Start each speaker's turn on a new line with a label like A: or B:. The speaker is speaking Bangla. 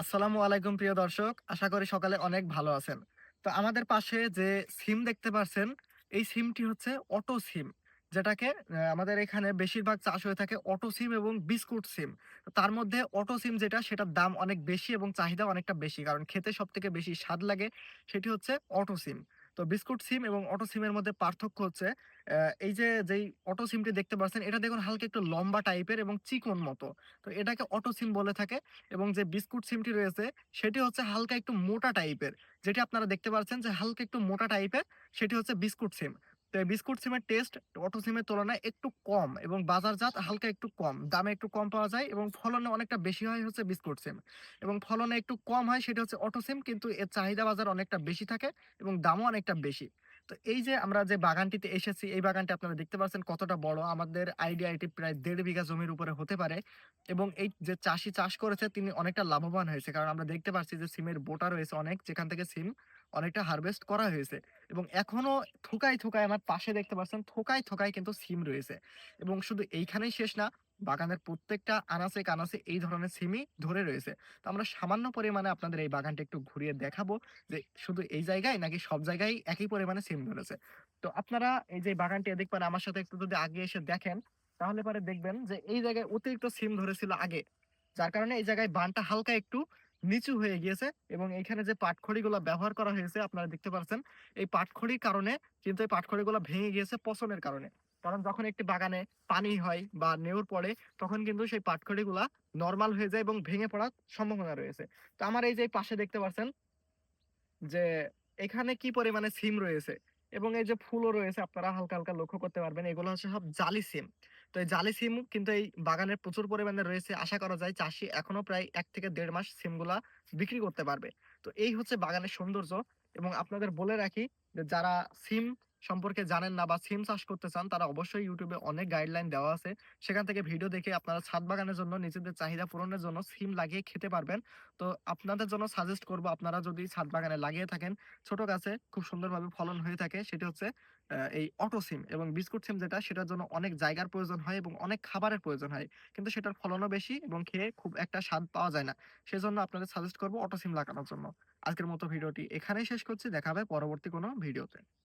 A: আসসালামু আলাইকুম প্রিয় দর্শক। আশা করি সকালে অনেক ভালো আছেন। তো আমাদের পাশে যে সিম দেখতে পারছেন, এই সিমটি হচ্ছে অটো সিম। যেটাকে আমাদের এখানে বেশিরভাগ চাষ হয়ে থাকে অটো সিম এবং বিস্কুট সিম। তো তার মধ্যে অটো সিম যেটা সেটার দাম অনেক বেশি এবং চাহিদা অনেকটা বেশি। কারণ খেতে সবথেকে বেশি স্বাদ লাগে সেটি হচ্ছে অটো সিম। তো বিস্কুট সিম এবং অটো সিমের মধ্যে পার্থক্য হচ্ছে এই যে যেই অটো সিমটি দেখতে পাচ্ছেন এটা দেখুন হালকা একটু লম্বা টাইপের এবং চিকন মতো। তো এটাকে অটো সিম বলে থাকে। এবং যে বিস্কুট সিমটি রয়েছে সেটি হচ্ছে হালকা একটু মোটা টাইপের। যেটি আপনারা দেখতে পাচ্ছেন যে হালকা একটু মোটা টাইপের সেটি হচ্ছে বিস্কুট সিম। তো এই বিস্কুট সিমের টেস্ট অটো সিমের তুলনায় একটু কম এবং বাজারজাত হালকা একটু কম। দামে একটু কম পাওয়া যায় এবং ফলনে অনেকটা বেশি হয় হচ্ছে বিস্কুট সিম। এবং ফলনে একটু কম হয় সেটা হচ্ছে অটো সিম, কিন্তু এর চাহিদা বাজার অনেকটা বেশি থাকে এবং দামও অনেকটা বেশি। তো এই যে আমরা যে বাগানটিতে এসেছি এই বাগানটি আপনারা দেখতে পাচ্ছেন কতটা বড়। আমাদের আইডিয়া এটি প্রায় ১.৫ বিঘা জমির উপরে হতে পারে। এবং এই যে চাষী চাষ করেছে তিনি অনেকটা লাভবান হয়েছে। কারণ আমরা দেখতে পাচ্ছি যে সিমের বোটা রয়েছে অনেক, যেখান থেকে সিম অনেকটা হারভেস্ট করা হয়েছে। এবং এখনো থোকায়, থোকায় আমার পাশে দেখতে পাচ্ছেন থোকায়, থোকায় কিন্তু সিম রয়েছে। এবং শুধু এইখানেই শেষ না, বাগানের প্রত্যেকটা আনাচে কানাচে এই ধরনের সিমই ধরে রয়েছে। তো আমরা সামান্য পরিমাণে আপনাদের এই বাগানটা একটু ঘুরিয়ে দেখাবো যে শুধু এই জায়গায় নাকি সব জায়গায় একই পরিমাণে সিম ধরেছে। তো আপনারা এই যে বাগানটি এদিক পারে আমার সাথে একটু যদি আগে এসে দেখেন, তাহলে পরে দেখবেন যে এই জায়গায় অতিরিক্ত সিম ধরেছিল আগে। যার কারণে এই জায়গায় বানটা হালকা একটু নিচু হয়ে গিয়েছে এবং এখানে যে পাটখড়িগুলা ব্যবহার করা হয়েছে আপনারা দেখতে পাচ্ছেন, এই পাটখড়ির কারণে কিন্তু এই পাটখড়িগুলা ভেঙে গিয়েছে পচনের কারণে। কারণ যখন একটি বাগানে পানি হয় বা নেউর পড়ে তখন কিন্তু সেই পাটখড়িগুলা নরমাল হয়ে যায় এবং ভেঙে পড়ার সম্ভাবনা রয়েছে। তো আমার এই যে পাশে দেখতে পাচ্ছেন যে এখানে কি পরিমাণে সিম রয়েছে এবং এই যে ফুলও রয়েছে আপনারা হালকা, হালকা লক্ষ্য করতে পারবেন। এগুলো হচ্ছে সব জালি সিম। তো এই জালি সিম কিন্তু এই বাগানে প্রচুর পরিমাণে রয়েছে। আশা করা যায় চাষী এখনো প্রায় ১ থেকে ১.৫ মাস সিমগুলা বিক্রি করতে পারবে। তো এই হচ্ছে বাগানের সৌন্দর্য। এবং আপনাদের বলে রাখি যে যারা সিম সম্পর্কে জানেন না বা সিম চাষ করতে চান তারা অবশ্যই YouTube এ অনেক গাইডলাইন দেওয়া আছে। সেখান থেকে ভিডিও দেখে আপনারা ছাদ বাগানের জন্য নিজেদের চাহিদা পূরণের জন্য সিম লাগিয়ে খেতে পারবেন। তো আপনাদের জন্য সাজেস্ট করব, আপনারা যদি ছাদ বাগানে লাগিয়ে থাকেন, ছোট গাছে খুব সুন্দরভাবে ফলন হয়ে থাকে সেটি হচ্ছে এই অটো সিম। এবং বিস্কুট সিম যেটা সেটার জন্য অনেক জায়গার প্রয়োজন হয় এবং অনেক খাবারের প্রয়োজন হয়। কিন্তু সেটার ফলনও বেশি এবং খেয়ে খুব একটা স্বাদ পাওয়া যায় না। সেজন্য আপনাদের সাজেস্ট করব অটো সিম লাগানোর জন্য। আজকের মতো ভিডিওটি এখানেই শেষ করছি। দেখা হবে পরবর্তী কোনো ভিডিওতে।